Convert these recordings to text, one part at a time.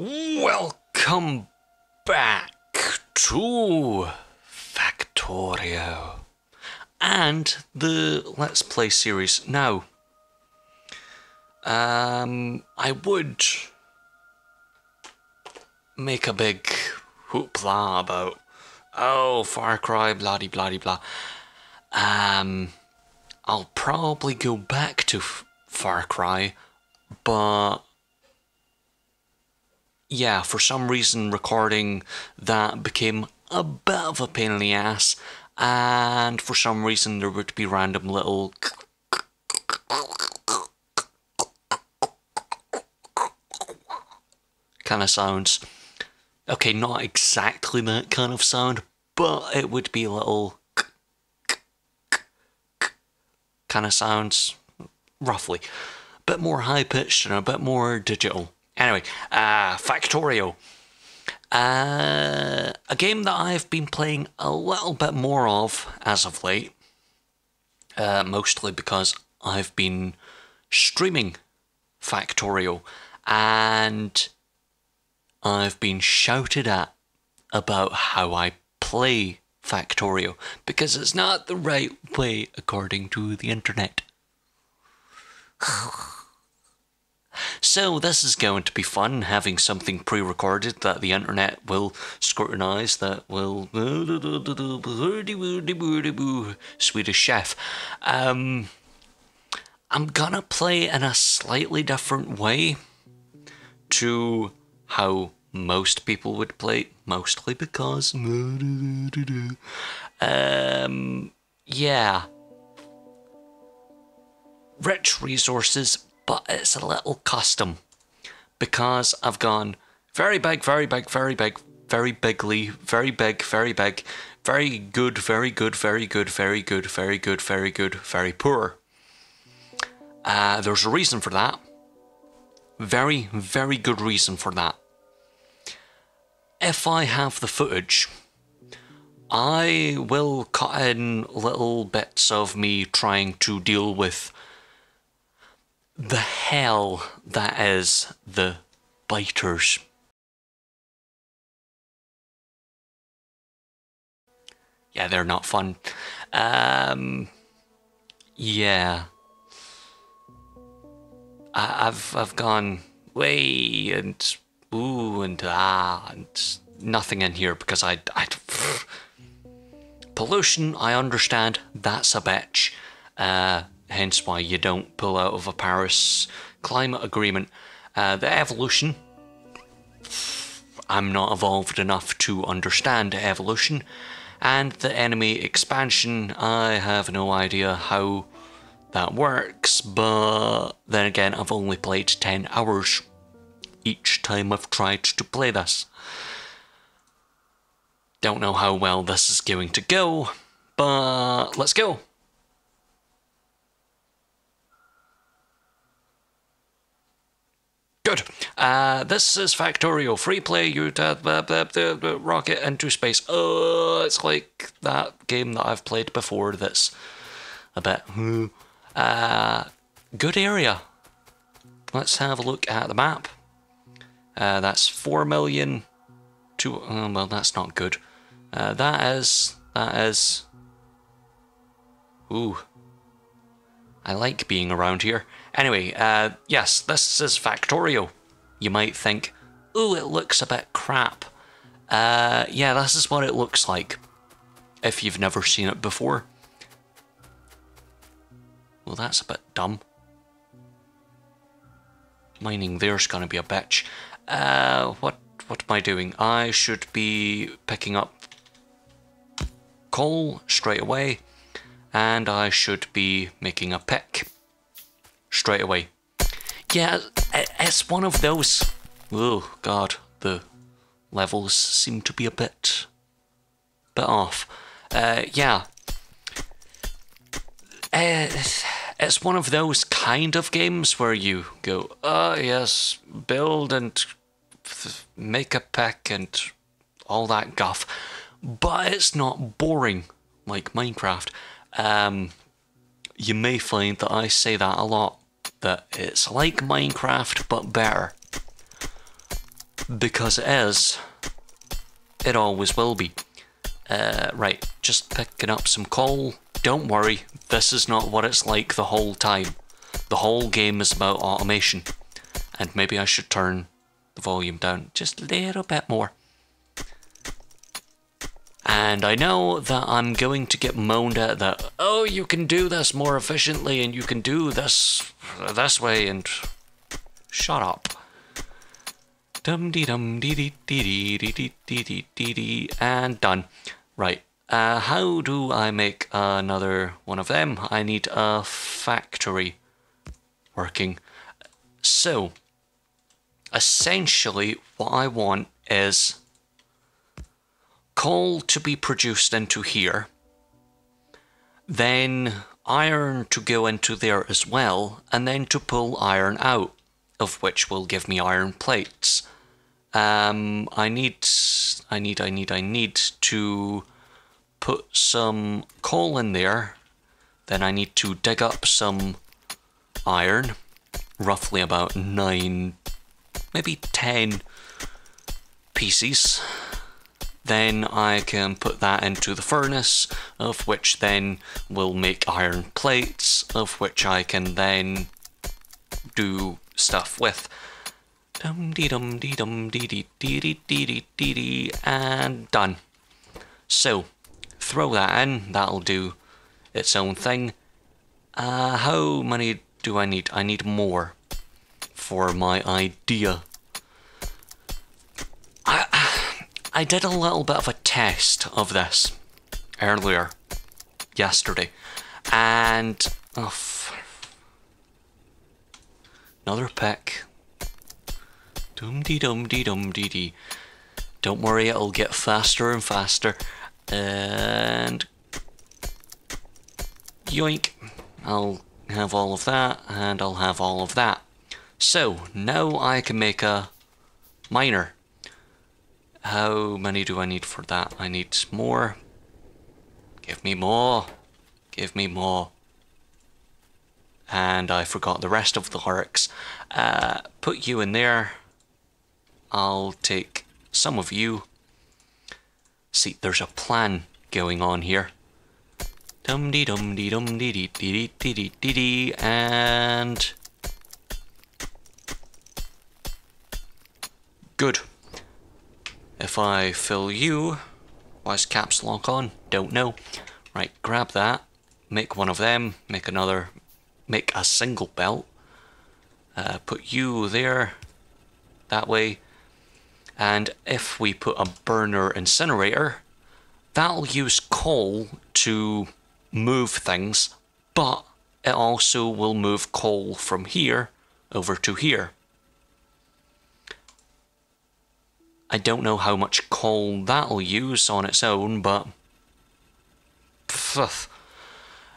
Welcome back to Factorio and the Let's Play series. Now, I would make a big hoopla about, oh, Far Cry, blah de blah de blah. I'll probably go back to Far Cry, but yeah, for some reason recording that became a bit of a pain in the ass, and for some reason there would be random little kind of sounds. Okay, not exactly that kind of sound, but it would be little kind of sounds, roughly. A bit more high pitched and a bit more digital. Anyway, Factorio. A game that I've been playing a little bit more of as of late. Mostly because I've been streaming Factorio and I've been shouted at about how I play Factorio because it's not the right way according to the internet. So this is going to be fun, having something pre-recorded that the internet will scrutinise, that will Swedish chef. I'm gonna play in a slightly different way to how most people would play, mostly because yeah, rich resources, but it's a little custom because I've gone very big, very big, very big, very bigly, very big, very big, very good, very good, very good, very good, very good, very good, very poor. There's a reason for that. Very, very good reason for that. If I have the footage, I will cut in little bits of me trying to deal with the hell that is the biters. Yeah, they're not fun. Yeah. I've gone way and ooh and and nothing in here because I pollution, I understand, that's a bitch. Hence why you don't pull out of a Paris climate agreement. The evolution, I'm not evolved enough to understand evolution. And the enemy expansion, I have no idea how that works, but then again, I've only played 10 hours each time I've tried to play this. Don't know how well this is going to go, but let's go. Good. This is Factorio. Free play, you rocket into space. It's like that game that I've played before that's a bit... good area. Let's have a look at the map. That's 4 million... well, that's not good. That is... Ooh. I like being around here. Anyway, yes, this is Factorio. You might think, ooh, it looks a bit crap. Yeah, this is what it looks like, if you've never seen it before. Well, that's a bit dumb. Mining there's gonna be a bitch. What am I doing? I should be picking up coal straight away, and I should be making a pick straight away. Yeah, it's one of those... Oh, God, the levels seem to be a bit off. Yeah. It's one of those kind of games where you go, oh, yes, build and make a pick and all that guff. But it's not boring like Minecraft. You may find that I say that a lot, that it's like Minecraft but better. because it is. It always will be. Right, just picking up some coal. Don't worry, this is not what it's like the whole time. The whole game is about automation. And maybe I should turn the volume down just a little bit more. And I know that I'm going to get moaned at that, oh, you can do this more efficiently and you can do this way, and shut up. Dum dee dum dee dee dee dee dee dee dee dee dee, and done. Right, how do I make another one of them? I need a factory working. So, essentially what I want is coal to be produced into here, then iron to go into there as well, and then to pull iron out, of which will give me iron plates. I need to put some coal in there, then I need to dig up some iron, roughly about 9, maybe 10 pieces. Then I can put that into the furnace, of which then will make iron plates, of which I can then do stuff with. Dum dee dum dee dum dee dee dee dee dee dee dee, and done. So, throw that in, that'll do its own thing. How many do I need? I need more for my idea. I did a little bit of a test of this earlier, yesterday, and another pick. Dum dee dum dee dum dee dee. Don't worry, it'll get faster and faster. And yoink, I'll have all of that, and I'll have all of that. So now I can make a miner. How many do I need for that? I need more. Give me more. Give me more. And I forgot the rest of the lyrics. Put you in there. I'll take some of you. See, there's a plan going on here. Dum dee dum dee dum dee dee dee dee dee dee dee, and good. If I fill you, why is caps lock on? Don't know. Right, grab that, make one of them, make another, make a single belt, put you there, that way, and if we put a burner incinerator, that'll use coal to move things, but it also will move coal from here over to here. I don't know how much coal that'll use on its own, but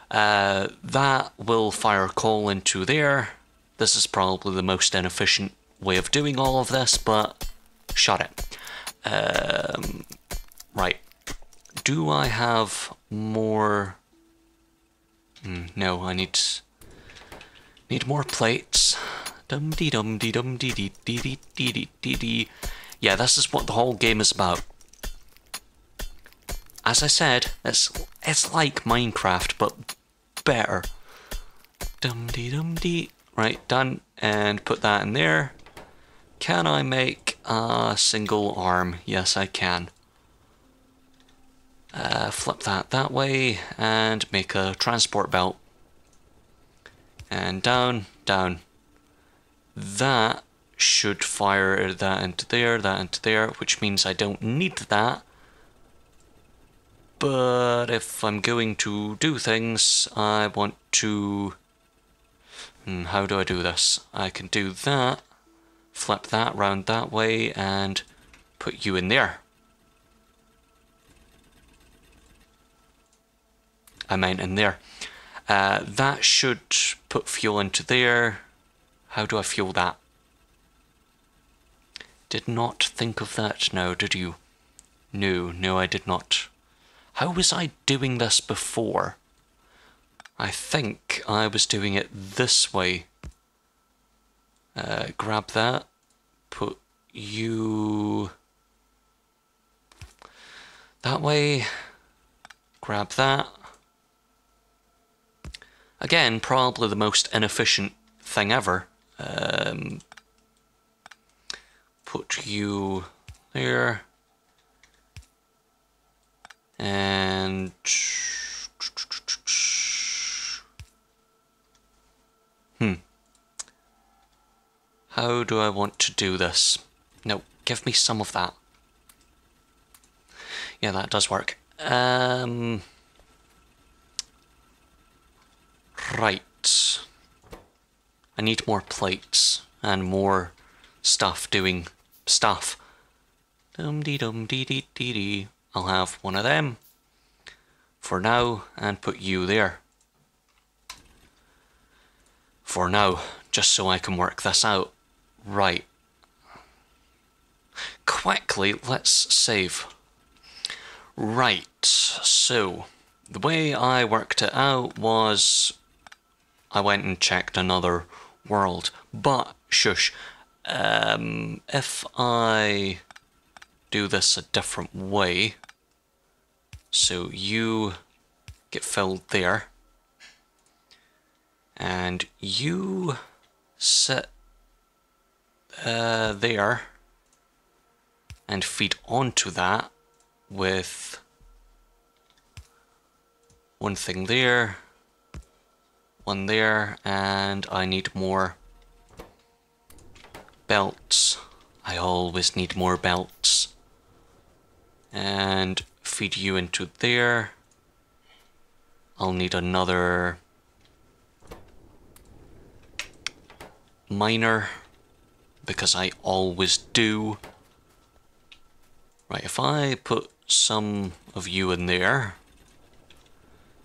that will fire coal into there. This is probably the most inefficient way of doing all of this, but shut it. Right. Do I have more? No, I need more plates. Dum dee dum dee dum dee dee dee dee dee dee dee. Yeah, this is what the whole game is about. As I said, it's like Minecraft, but better. Dum dee dum dee. Right, done. And put that in there. Can I make a single arm? Yes, I can. Flip that way and make a transport belt. And down, down. That should fire that into there, which means I don't need that. But if I'm going to do things, I want to... how do I do this? I can do that, flip that round that way, and put you in there. I meant in there. That should put fuel into there. How do I fuel that? Did not think of that now, did you? No, I did not. How was I doing this before? I think I was doing it this way. Grab that, put you that way. Grab that. Again, probably the most inefficient thing ever. Put you there. And how do I want to do this? No, give me some of that. Yeah, that does work. Right. I need more plates and more stuff doing stuff. Dum-dee-dum-dee-dee-dee-dee. I'll have one of them for now and put you there. For now, just so I can work this out. Right. Quickly, let's save. Right, so the way I worked it out was I went and checked another world, but shush, if I do this a different way, so you get filled there, and you sit there and feed onto that with one thing there, one there, and I need more belts. I always need more belts. And feed you into there. I'll need another miner because I always do. Right, if I put some of you in there,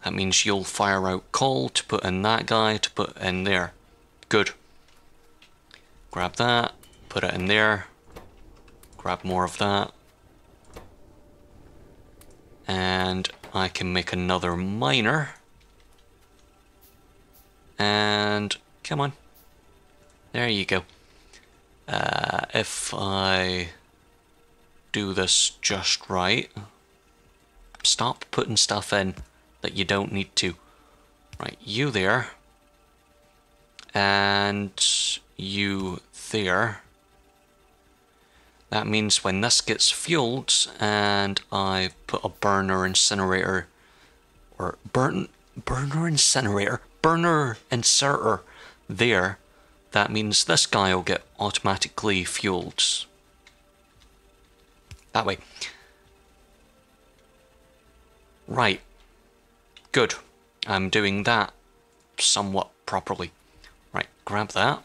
that means you'll fire out coal to put in that guy to put in there. Good. Grab that, put it in there, grab more of that, and I can make another miner. And come on, there you go. If I do this just right, stop putting stuff in that you don't need to. Right, you there, and you there. That means when this gets fueled and I put a burner incinerator there, that means this guy will get automatically fueled. That way. Right. Good. I'm doing that somewhat properly. Right, grab that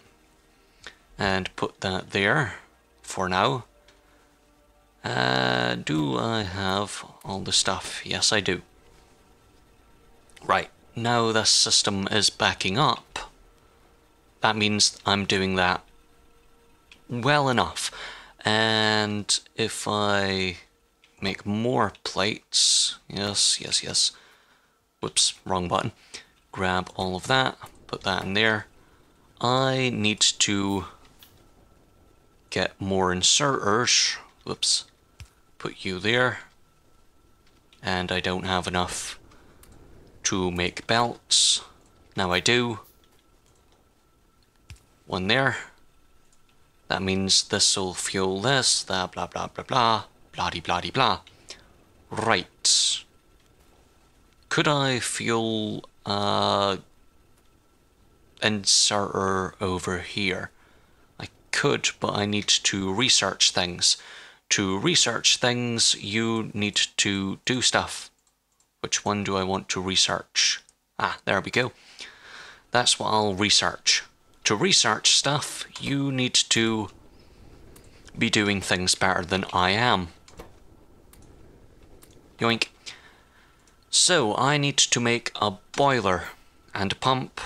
and put that there for now. Do I have all the stuff? Yes, I do. Right, now this system is backing up. That means I'm doing that well enough. And if I make more plates, yes. Whoops, wrong button. Grab all of that, put that in there. I need to get more inserters. Whoops. Put you there. And I don't have enough to make belts. Now I do. One there. That means this will fuel this, blah blah blah blah blah, blah-de blah-de blah. Right. Could I fuel inserter over here? I could, but I need to research things. To research things, you need to do stuff. Which one do I want to research? Ah, there we go. That's what I'll research. To research stuff, you need to be doing things better than I am. Yoink. So, I need to make a boiler and a pump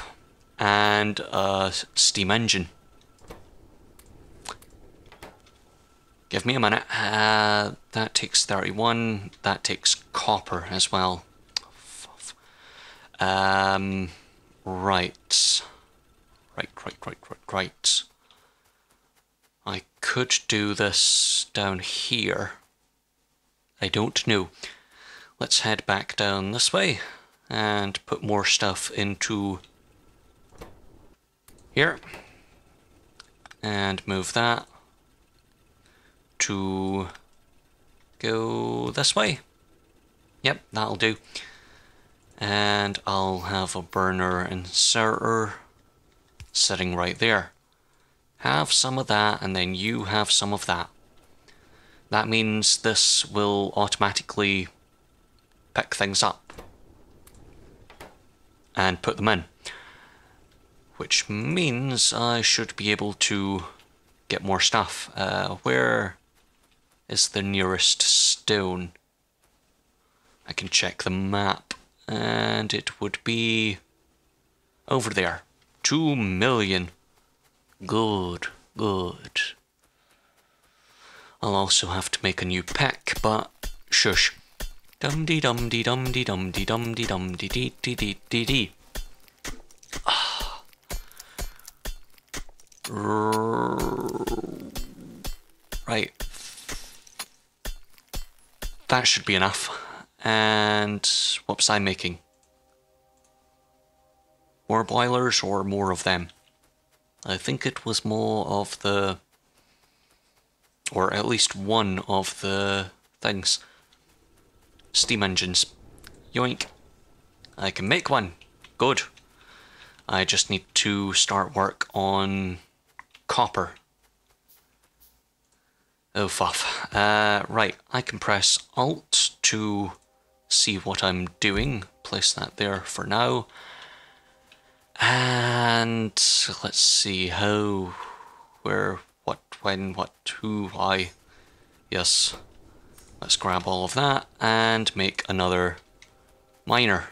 and a steam engine. Give me a minute. That takes 31. That takes copper as well. Right. I could could do this down here. I don't know. Let's head back down this way and put more stuff into here. And move that to go this way. Yep, that'll do. And I'll have a burner inserter sitting right there. Have some of that, and then you have some of that. That means this will automatically pick things up and put them in. Which means I should be able to get more stuff. Where is the nearest stone? I can check the map, and it would be over there. 2 million. Good, good. I'll also have to make a new pack, but shush. Dum-dee-dum-dee-dum-dee-dum-dee-dum-dee-dum-dee-dee-dee-dee-dee. Right. That should be enough. And what was I making? More boilers or more of them? I think it was more of the... or at least one of the things. Steam engines. Yoink. I can make one. Good. I just need to start work on copper. Oh, fuff. Right, I can press Alt to see what I'm doing. Place that there for now. And let's see how, where, what, when, what, who, why. Yes. Let's grab all of that and make another miner.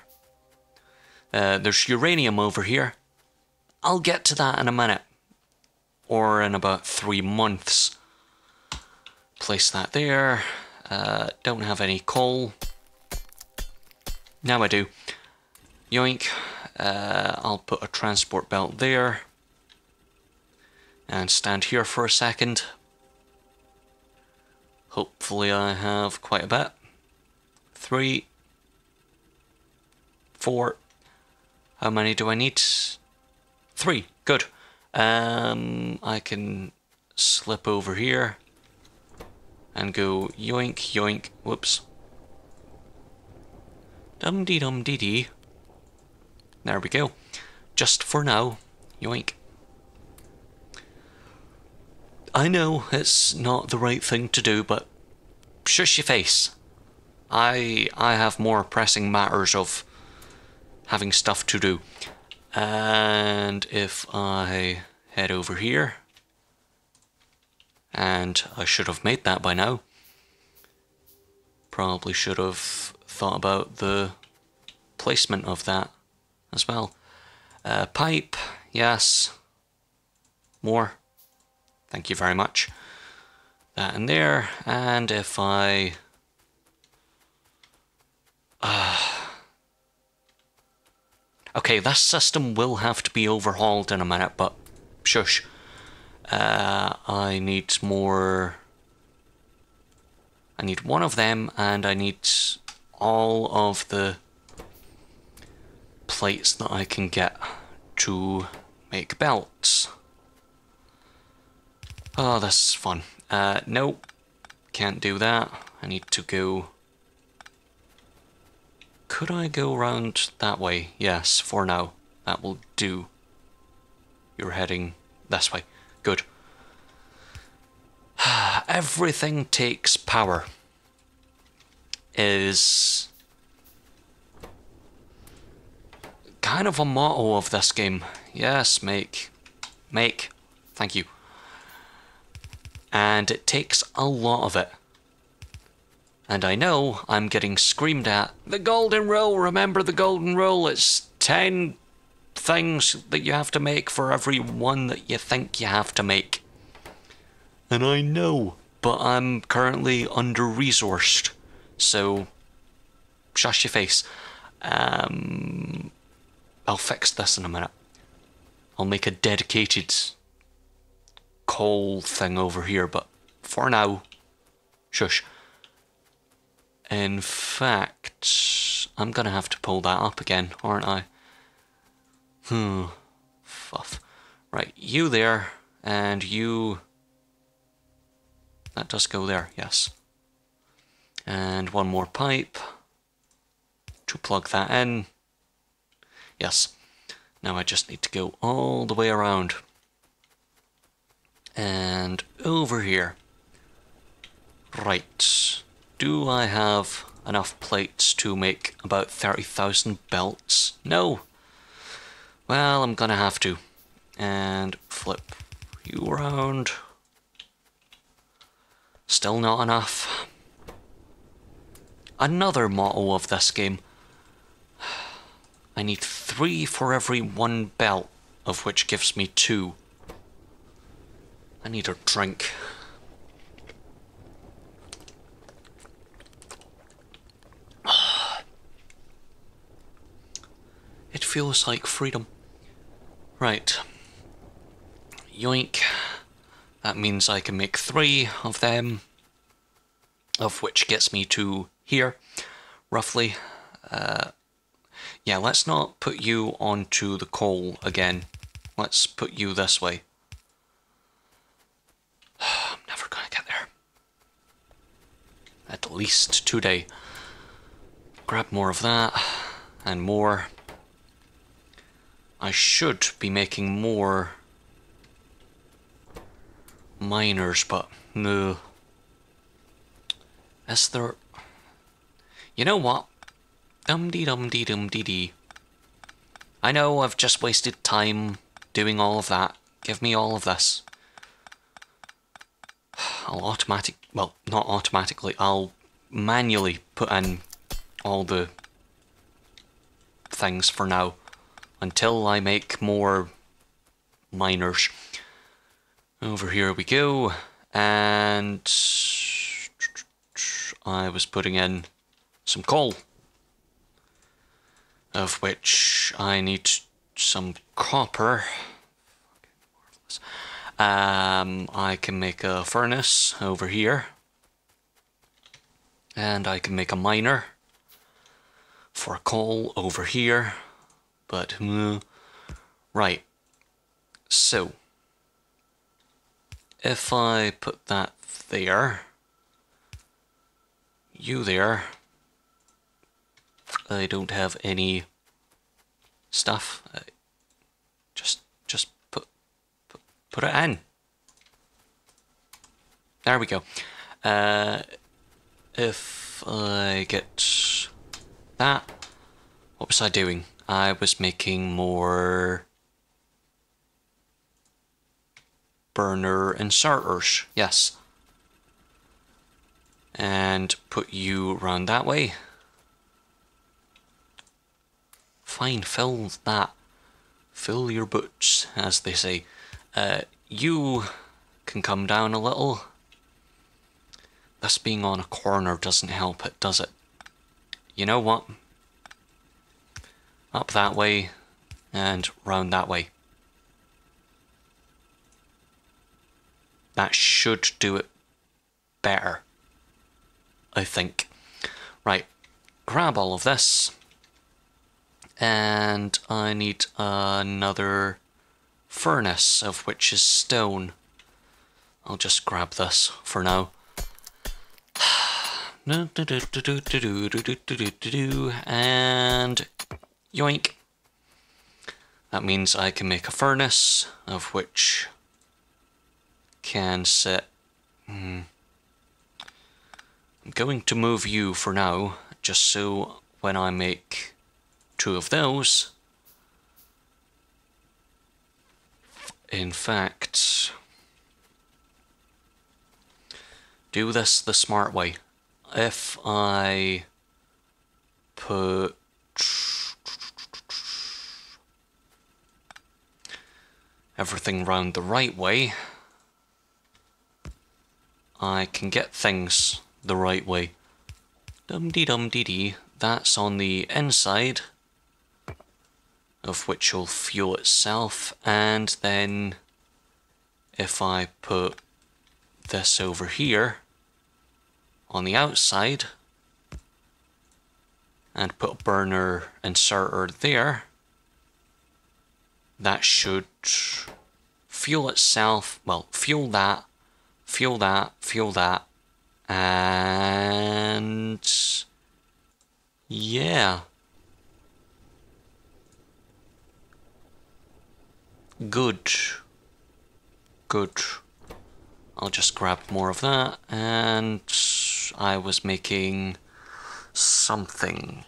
There's uranium over here. I'll get to that in a minute. Or in about 3 months. Place that there. Don't have any coal. Now I do. Yoink. I'll put a transport belt there. And stand here for a second. Hopefully I have quite a bit. 3, 4. How many do I need? 3. Good. I can slip over here and go yoink, yoink. Whoops. Dum-dee-dum-dee-dee. There we go. Just for now. Yoink. I know it's not the right thing to do, but shush your face. I have more pressing matters of having stuff to do. And if I head over here, and I should have made that by now. Probably should have thought about the placement of that as well. Pipe, yes. More. Thank you very much. That in there, and if I... Okay, this system will have to be overhauled in a minute, but shush. I need more... I need one of them, and I need all of the plates that I can get to make belts. Oh, this is fun. Nope, can't do that. I need to go... Could I go around that way? Yes, for now. That will do. You're heading this way. Good. Everything takes power. Is kind of a motto of this game. Yes, make. Make. Thank you. And it takes a lot of it. And I know I'm getting screamed at. The golden rule, remember the golden rule. It's 10 things that you have to make for every one that you think you have to make. And I know, but I'm currently under-resourced. So, shush your face. I'll fix this in a minute. I'll make a dedicated coal thing over here, but for now, shush. In fact, I'm gonna have to pull that up again, aren't I? Fuff. Right, you there, and you... That does go there, yes. And one more pipe to plug that in. Yes. Now I just need to go all the way around. And over here. Right. Do I have enough plates to make about 30,000 belts? No. Well, I'm gonna have to. And flip you around. Still not enough. Another motto of this game. I need 3 for every 1 belt, of which gives me 2. I need a drink. It feels like freedom. Right. Yoink. That means I can make 3 of them, of which gets me to here, roughly. Yeah, let's not put you onto the coal again. Let's put you this way. I'm never gonna get there. At least today. Grab more of that, and more. I should be making more miners, but no. Is there... You know what? Dum-dee-dum-dee-dum-dee-dee. I know I've just wasted time doing all of that. Give me all of this. I'll well, not automatically, I'll manually put in all the things for now. Until I make more miners. Over here we go. And I was putting in some coal, of which I need some copper. I can make a furnace over here, and I can make a miner for coal over here, but right. So if I put that there, you there, I don't have any stuff. Just put it in. There we go. If I get that, what was I doing? I was making more burner inserters, yes. And put you around that way. Fine, fill that. Fill your boots, as they say. You can come down a little. This being on a corner doesn't help it, does it? You know what? Up that way and round that way. That should do it better, I think. Right, grab all of this. And I need another furnace, of which is stone. I'll just grab this for now. And yoink. That means I can make a furnace, of which can sit... I'm going to move you for now, just so when I make 2 of those... In fact... Do this the smart way. If I put everything round the right way, I can get things the right way. Dum-dee-dum-dee-dee. That's on the inside, of which will fuel itself, and then if I put this over here on the outside and put a burner inserter there, that should fuel itself, well, fuel that, fuel that, fuel that, and yeah. Good. Good. I'll just grab more of that, and I was making something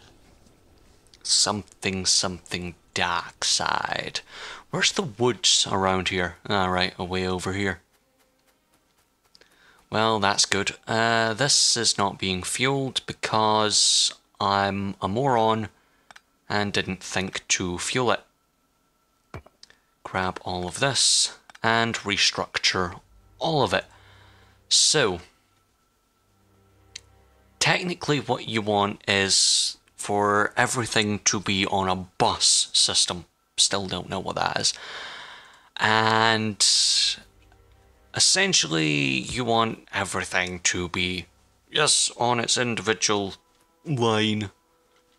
dark side. Where's the woods around here? Alright, away over here. Well, that's good. This is not being fueled because I'm a moron and didn't think to fuel it. Grab all of this and restructure all of it. So, technically what you want is for everything to be on a bus system. Still don't know what that is. And essentially you want everything to be, yes, on its individual line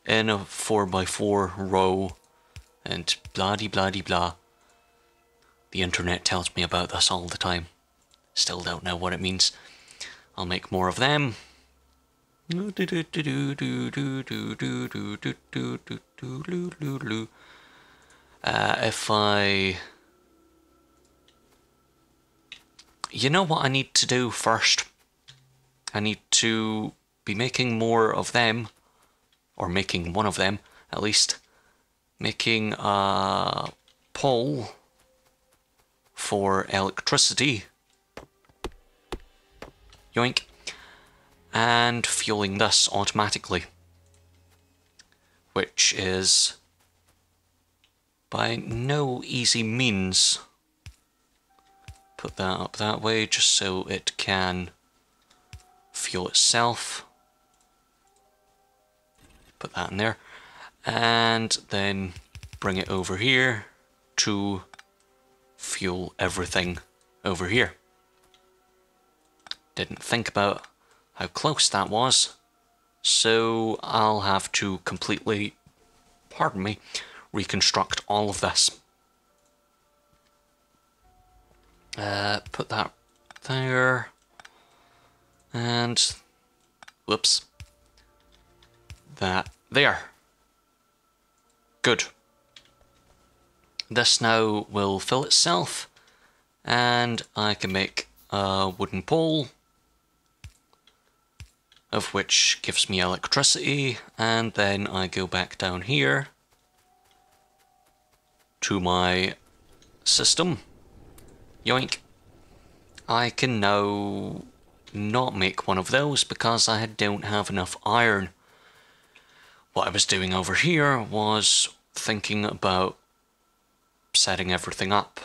in a 4x4 row and blah-de-blah-de-blah. The internet tells me about this all the time. Still don't know what it means. I'll make more of them. If I... You know what I need to do first? I need to be making more of them, or making one of them, at least. Making a pole for electricity. Yoink. And fueling this automatically. Which is by no easy means. Put that up that way just so it can fuel itself. Put that in there. And then bring it over here to fuel everything over here. Didn't think about how close that was, so I'll have to completely, pardon me, reconstruct all of this. Put that there, and whoops, that there. Good. This now will fill itself, and I can make a wooden pole, of which gives me electricity, and then I go back down here to my system. Yoink. I can now not make one of those because I don't have enough iron. What I was doing over here was thinking about setting everything up.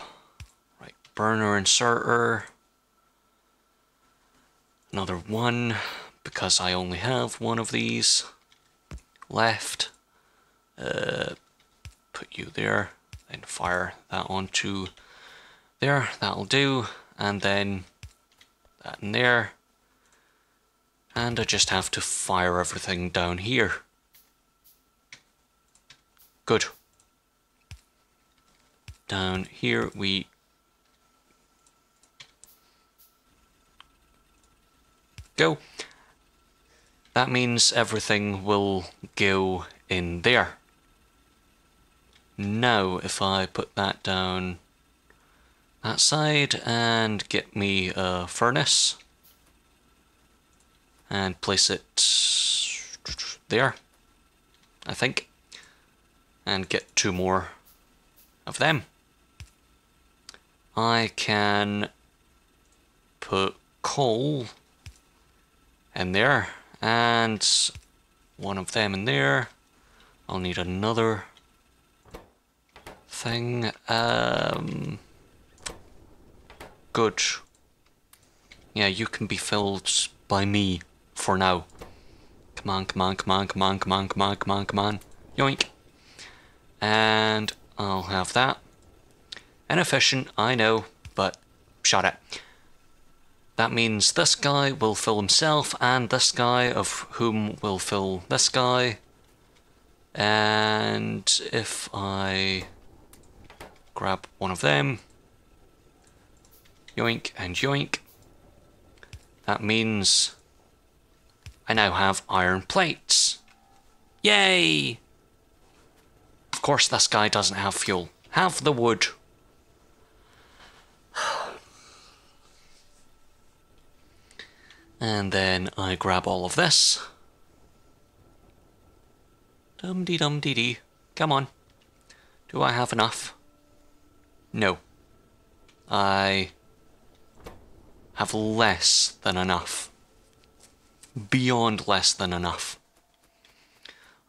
Right, burner inserter. Another one, because I only have one of these left. Put you there, then fire that onto there, that'll do, and then that in there. And I just have to fire everything down here. Good. Down here we go. That means everything will go in there. Now, if I put that down that side and get me a furnace and place it there, I think, and get 2 more of them, I can put coal in there and 1 of them in there. I'll need another thing. Good. Yeah, you can be filled by me for now. Come on, come on, come on, come on, come on, come on, come on, come on. Yoink. And I'll have that. Inefficient, I know, but shut it. That means this guy will fill himself, and this guy of whom will fill this guy. And if I grab one of them, yoink and yoink, that means I now have iron plates. Yay! Of course this guy doesn't have fuel. Have the wood. And then I grab all of this. Dum-dee-dum-dee-dee. Come on. Do I have enough? No. I have less than enough. Beyond less than enough.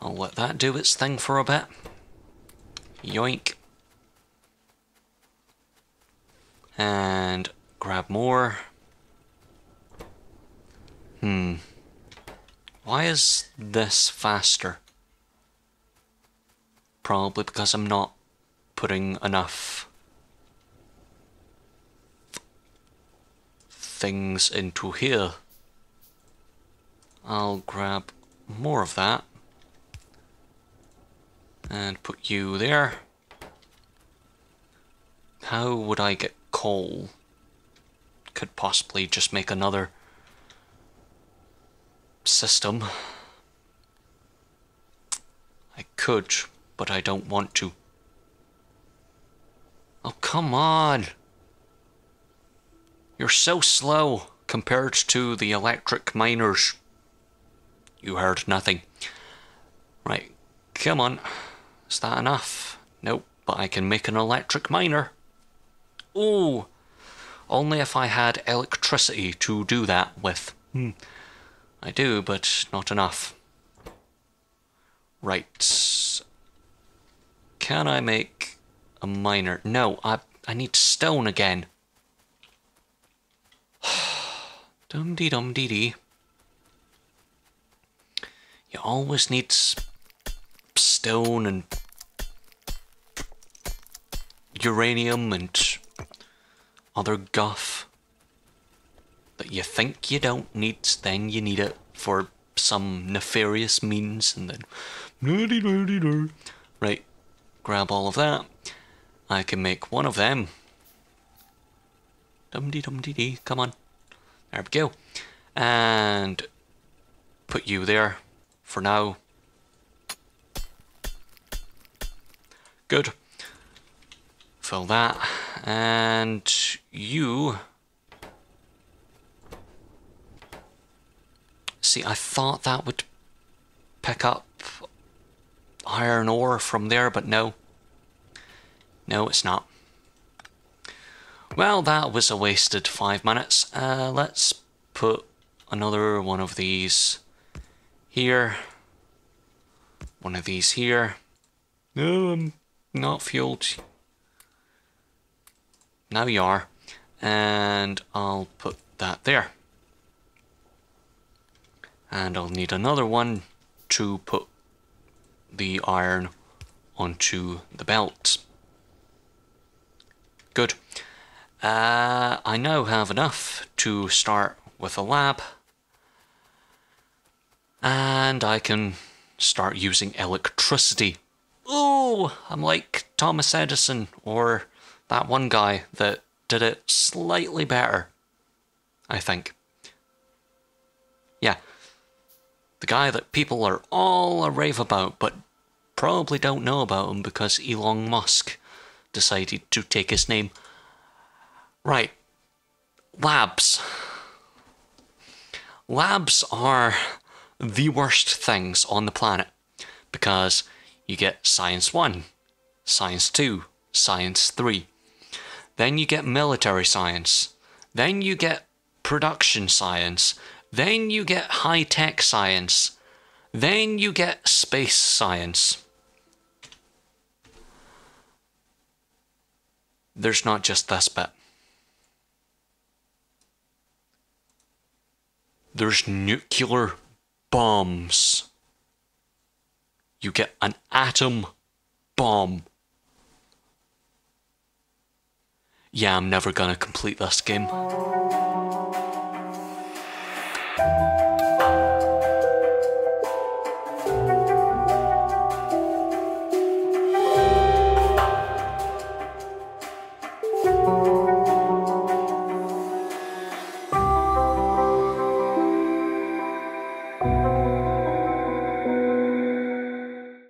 I'll let that do its thing for a bit. Yoink. And grab more. Why is this faster? Probably because I'm not putting enough things into here. I'll grab more of that and put you there. How would I get coal? Could possibly just make another system. I could, but I don't want to. Oh, come on! You're so slow compared to the electric miners. You heard nothing. Right, come on. Is that enough? Nope, but I can make an electric miner. Ooh! Only if I had electricity to do that with. I do, but not enough. Right. Can I make a miner? No, I need stone again. Dum-dee-dum-dee-dee. You always need stone and uranium and other guff that you think you don't need, then you need it for some nefarious means, and then right, grab all of that. I can make one of them. Dum-dee-dum-dee-dee, come on. There we go. And put you there for now. Good. Fill that. And you... See, I thought that would pick up iron ore from there, but no. No, it's not. Well, that was a wasted 5 minutes. Let's put another one of these here. One of these here. No, I'm not fueled. Now you are. And I'll put that there. And I'll need another one to put the iron onto the belt. Good. I now have enough to start with a lab. And I can start using electricity. Ooh, I'm like Thomas Edison, or that one guy that did it slightly better, I think. Yeah. The guy that people are all a rave about, but probably don't know about him because Elon Musk decided to take his name. Right. Labs. Labs are the worst things on the planet because you get Science 1, Science 2, Science 3. Then you get military science. Then you get production science. Then you get high-tech science. Then you get space science. There's not just this bit. There's nuclear bombs. You get an atom bomb. yeah, I'm never gonna complete this game.